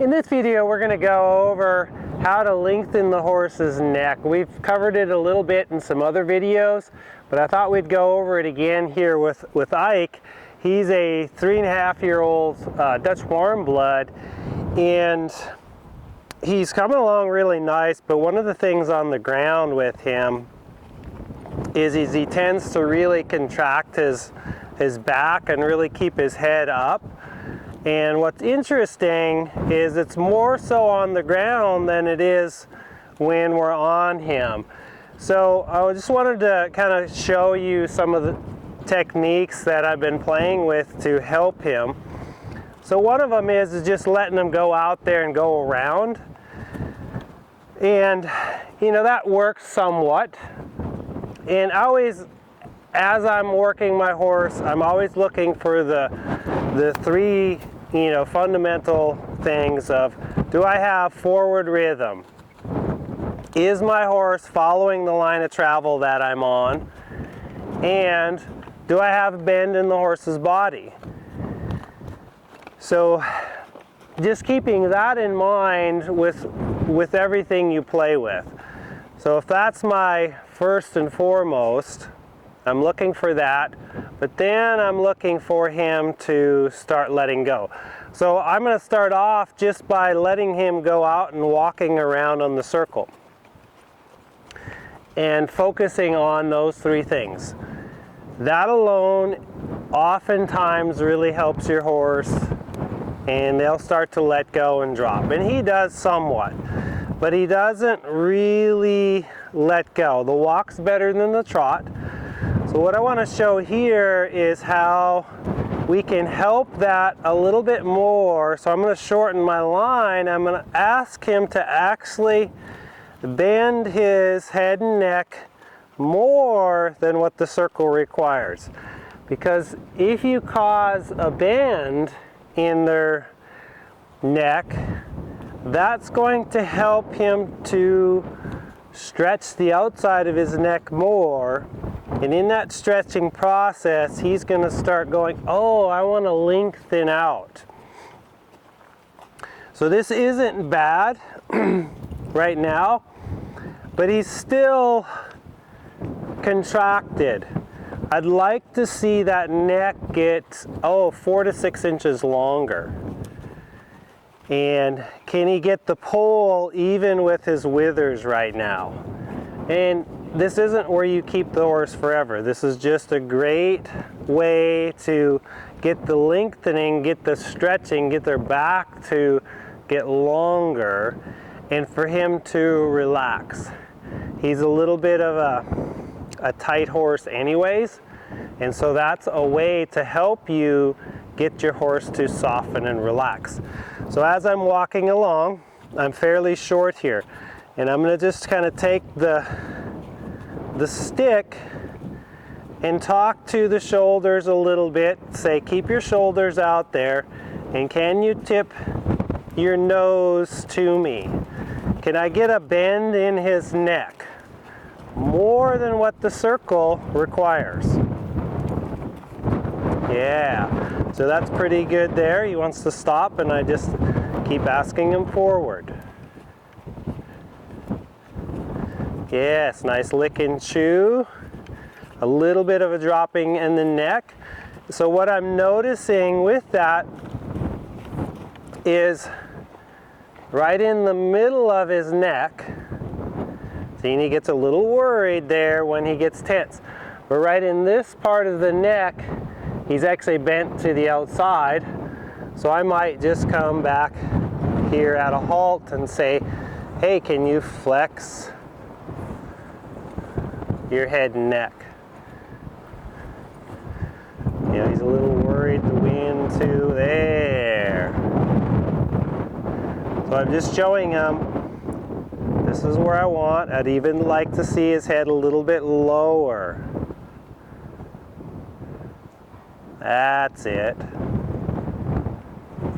In this video, we're going to go over how to lengthen the horse's neck. We've covered it a little bit in some other videos, but I thought we'd go over it again here with Ike. He's a 3.5-year-old Dutch warm blood, and he's coming along really nice, but one of the things on the ground with him is he tends to really contract his back and really keep his head up. And what's interesting is it's more so on the ground than it is when we're on him. So I just wanted to kind of show you some of the techniques that I've been playing with to help him. So one of them is just letting him go out there and go around. And you know, that works somewhat. And always, as I'm working my horse, I'm always looking for the three, fundamental things of, do I have forward rhythm? Is my horse following the line of travel that I'm on? And do I have bend in the horse's body? So just keeping that in mind with everything you play with. So if that's my first and foremost, I'm looking for that, but then I'm looking for him to start letting go. So I'm going to start off just by letting him go out and walking around on the circle and focusing on those three things. That alone oftentimes really helps your horse, and they'll start to let go and drop. And he does somewhat, but he doesn't really let go. The walk's better than the trot. So what I want to show here is how we can help that a little bit more. So I'm going to shorten my line. I'm going to ask him to actually bend his head and neck more than what the circle requires. Because if you cause a bend in their neck, that's going to help him to stretch the outside of his neck more. And in that stretching process, he's going to start going, oh, I want to lengthen out. So this isn't bad right now, but he's still contracted. I'd like to see that neck get, 4 to 6 inches longer. And can he get the pole even with his withers right now? And this isn't where you keep the horse forever. This is just a great way to get the lengthening, get the stretching, get their back to get longer, and for him to relax. He's a little bit of a tight horse anyways, and so that's a way to help you get your horse to soften and relax. So as I'm walking along, I'm fairly short here, and I'm going to just kind of take the stick and talk to the shoulders a little bit. Say, keep your shoulders out there, and can you tip your nose to me? Can I get a bend in his neck more than what the circle requires? Yeah, so that's pretty good there. He wants to stop, and I just keep asking him forward. Yes, nice lick and chew. A little bit of a dropping in the neck. So what I'm noticing with that is right in the middle of his neck. See, he gets a little worried there when he gets tense. But right in this part of the neck, he's actually bent to the outside. So I might just come back here at a halt and say, hey, can you flex your head and neck? He's a little worried, the wind too, there. So I'm just showing him, this is where I want. I'd even like to see his head a little bit lower. That's it.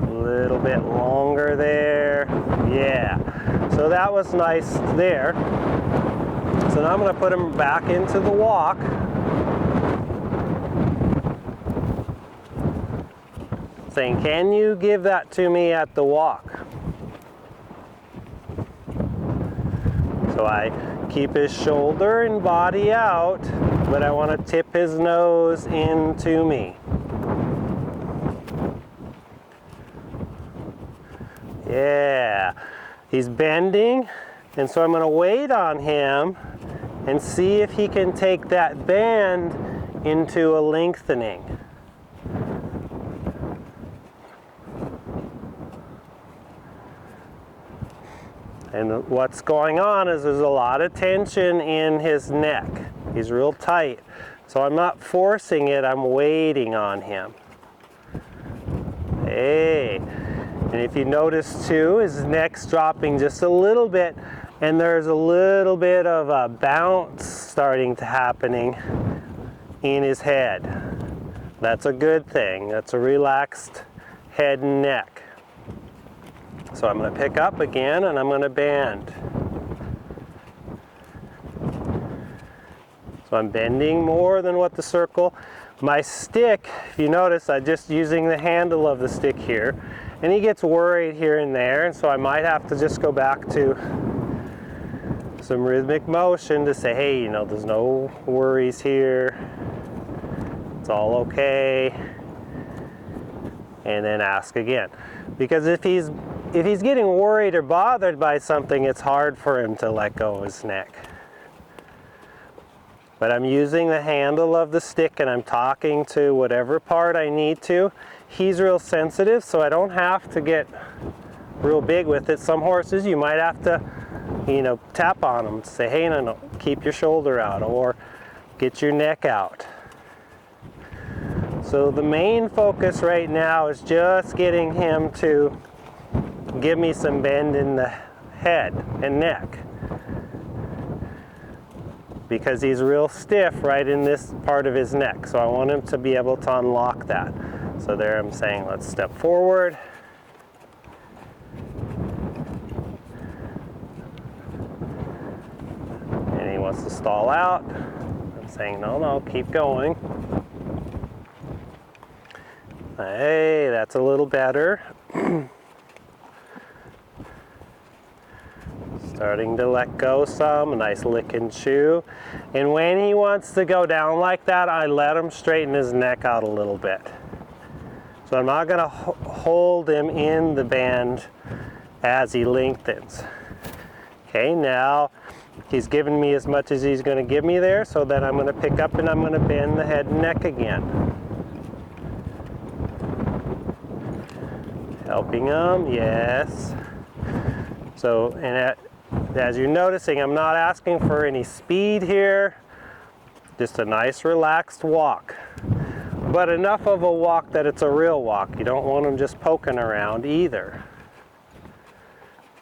A little bit longer there. Yeah. So that was nice there. So now I'm going to put him back into the walk. Saying, can you give that to me at the walk? So I keep his shoulder and body out, but I want to tip his nose into me. Yeah, he's bending, and so I'm going to wait on him and see if he can take that bend into a lengthening. And what's going on is there's a lot of tension in his neck. He's real tight. So I'm not forcing it, I'm waiting on him. Hey. And if you notice too, his neck's dropping just a little bit, and there's a little bit of a bounce starting to happening in his head. That's a good thing. That's a relaxed head and neck. So I'm going to pick up again and I'm going to bend. So I'm bending more than what the circle. My stick, if you notice, I'm just using the handle of the stick here. And he gets worried here and there, and so I might have to just go back to some rhythmic motion to say, hey, you know, there's no worries here. It's all okay. And then ask again. Because if he's getting worried or bothered by something, it's hard for him to let go of his neck. But I'm using the handle of the stick and I'm talking to whatever part I need to. He's real sensitive, so I don't have to get real big with it. Some horses you might have to, you know, tap on them to say, hey, no, keep your shoulder out or get your neck out. So the main focus right now is just getting him to give me some bend in the head and neck, because he's real stiff right in this part of his neck. So I want him to be able to unlock that. So there I'm saying, let's step forward. And he wants to stall out. I'm saying, no, keep going. Hey, that's a little better. Starting to let go some, a nice lick and chew. And when he wants to go down like that, I let him straighten his neck out a little bit. So I'm not going to hold him in the bend as he lengthens. Okay, now he's given me as much as he's going to give me there, so then I'm going to pick up and I'm going to bend the head and neck again. Helping him, yes. So, and as you're noticing, I'm not asking for any speed here, just a nice relaxed walk. But enough of a walk that it's a real walk. You don't want them just poking around either.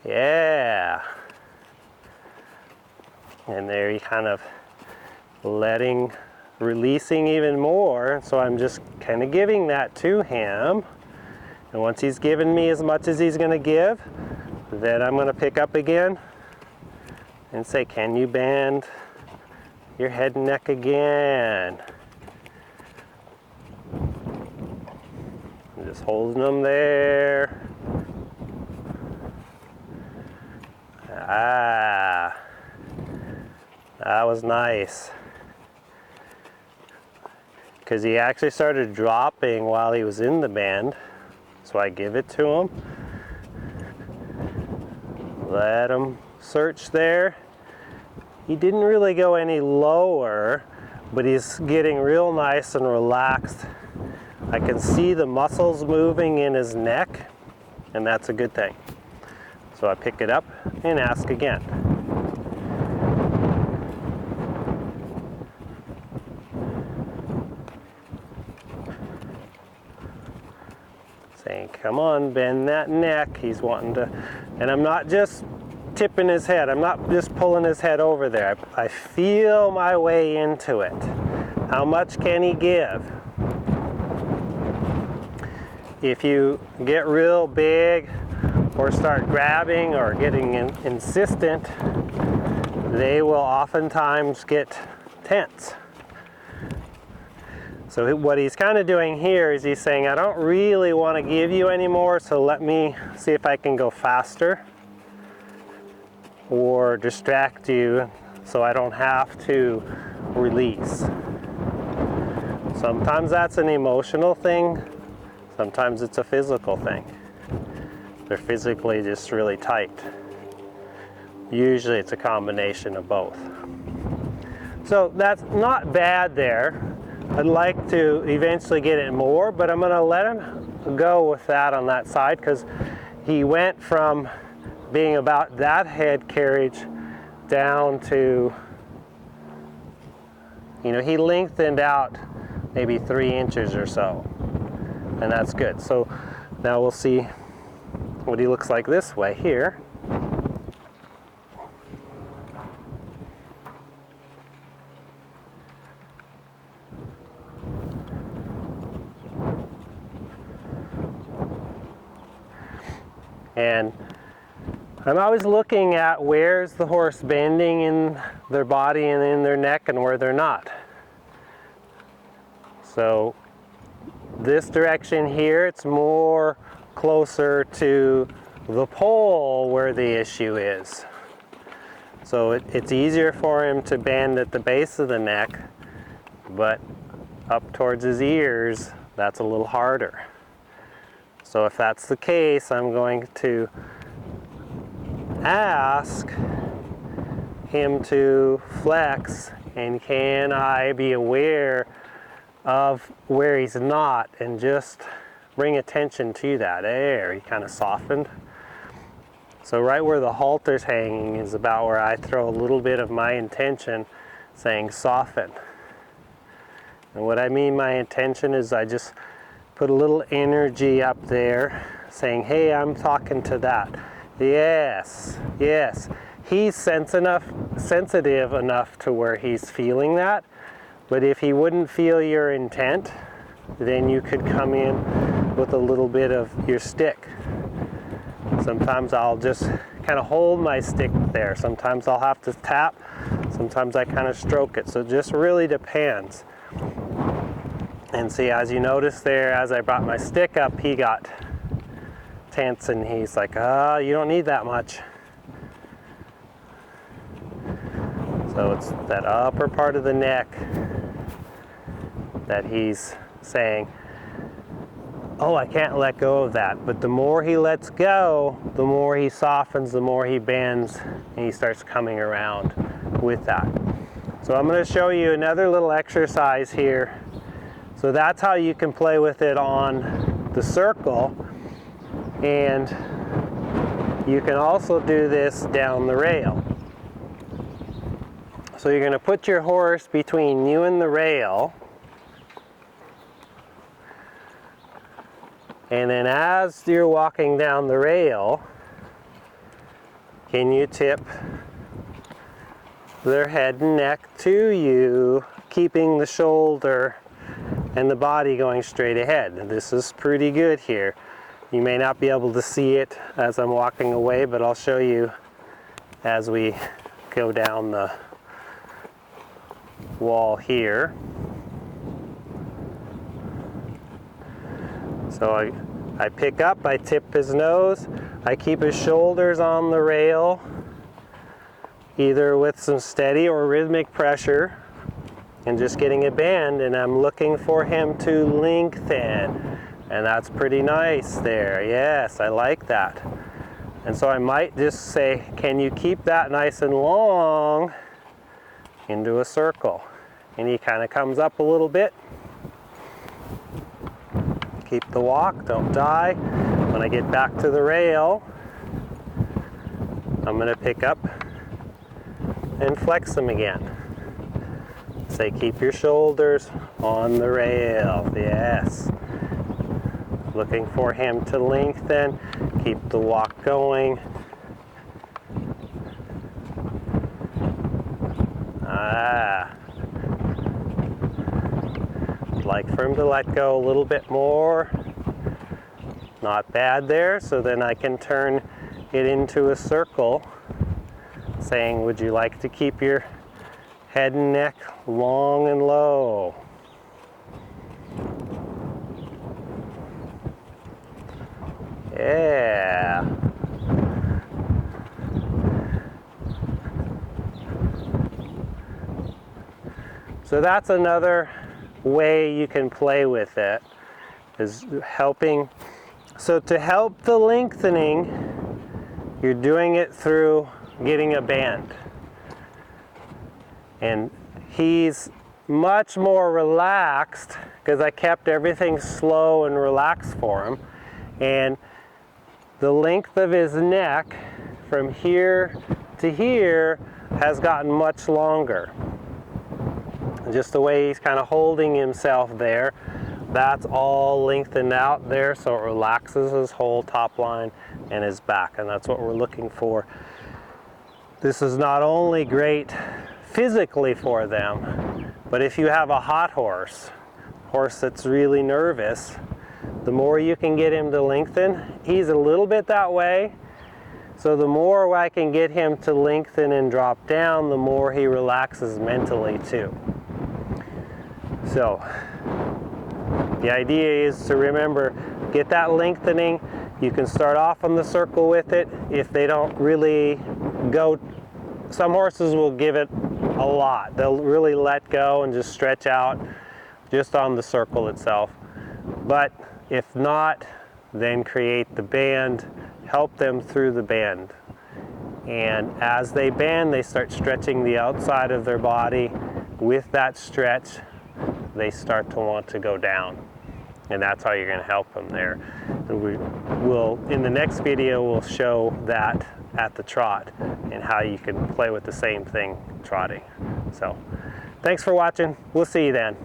Yeah. And there you kind of releasing even more. So I'm just kind of giving that to him. And once he's given me as much as he's going to give, then I'm going to pick up again and say, can you bend your head and neck again? I'm just holding them there. Ah, that was nice. Because he actually started dropping while he was in the bend. So I give it to him. Let him search there. He didn't really go any lower, but he's getting real nice and relaxed. I can see the muscles moving in his neck, and that's a good thing. So I pick it up and ask again. Saying, come on, bend that neck. He's wanting to, and I'm not just tipping his head. I'm not just pulling his head over there. I feel my way into it. How much can he give? If you get real big or start grabbing or getting insistent, they will oftentimes get tense. So what he's kind of doing here is he's saying, I don't really want to give you anymore, so let me see if I can go faster. or distract you so I don't have to release. Sometimes that's an emotional thing, sometimes it's a physical thing. They're physically just really tight. Usually it's a combination of both. So that's not bad there. I'd like to eventually get it more, but I'm going to let him go with that on that side because he went from being about that head carriage down to, you know, he lengthened out maybe 3 inches or so, and that's good. So now we'll see what he looks like this way here. And I'm always looking at where's the horse bending in their body and in their neck and where they're not. So this direction here, it's more closer to the pole where the issue is. So it's easier for him to bend at the base of the neck, but up towards his ears, that's a little harder. So if that's the case, I'm going to ask him to flex, and can I be aware of where he's not and just bring attention to that. There, he kind of softened. So right where the halter's hanging is about where I throw a little bit of my intention, saying soften. And what I mean my intention is I just put a little energy up there saying, hey, I'm talking to that. Yes, yes. He's sensitive enough to where he's feeling that, but if he wouldn't feel your intent, then you could come in with a little bit of your stick. Sometimes I'll just kind of hold my stick there. Sometimes I'll have to tap. Sometimes I kind of stroke it. So it just really depends. And see, as you notice there, as I brought my stick up, he got tense and he's like, you don't need that much. So it's that upper part of the neck that he's saying, oh, I can't let go of that. But the more he lets go, the more he softens, the more he bends, and he starts coming around with that. So I'm going to show you another little exercise here. So that's how you can play with it on the circle, and you can also do this down the rail. So you're going to put your horse between you and the rail, and then as you're walking down the rail, can you tip their head and neck to you, keeping the shoulder and the body going straight ahead. This is pretty good here. You may not be able to see it as I'm walking away, but I'll show you as we go down the wall here. So I pick up, I tip his nose, I keep his shoulders on the rail, either with some steady or rhythmic pressure, and just getting a bend, and I'm looking for him to lengthen. And that's pretty nice there. Yes, I like that. And so I might just say, can you keep that nice and long into a circle? And he kind of comes up a little bit. Keep the walk, don't die. When I get back to the rail, I'm going to pick up and flex them again. Say, keep your shoulders on the rail. Yes. Looking for him to lengthen. Keep the walk going. Like for him to let go a little bit more. Not bad there. So then I can turn it into a circle, saying, would you like to keep your head and neck long and low? Yeah. So that's another way you can play with it, is helping. So to help the lengthening, you're doing it through getting a band. And he's much more relaxed because I kept everything slow and relaxed for him. And the length of his neck from here to here has gotten much longer. Just the way he's kind of holding himself there, that's all lengthened out there, so it relaxes his whole top line and his back, and that's what we're looking for. This is not only great physically for them, but if you have a hot horse that's really nervous, the more you can get him to lengthen, he's a little bit that way, so the more I can get him to lengthen and drop down, the more he relaxes mentally too. So the idea is to remember, get that lengthening. You can start off on the circle with it. If they don't really go, some horses will give it a lot. They'll really let go and just stretch out just on the circle itself. But if not, then create the band, help them through the band. And as they band, they start stretching the outside of their body. With that stretch, they start to want to go down. And that's how you're going to help them there. And we will, in the next video, we'll show that at the trot and how you can play with the same thing trotting. So, thanks for watching. We'll see you then.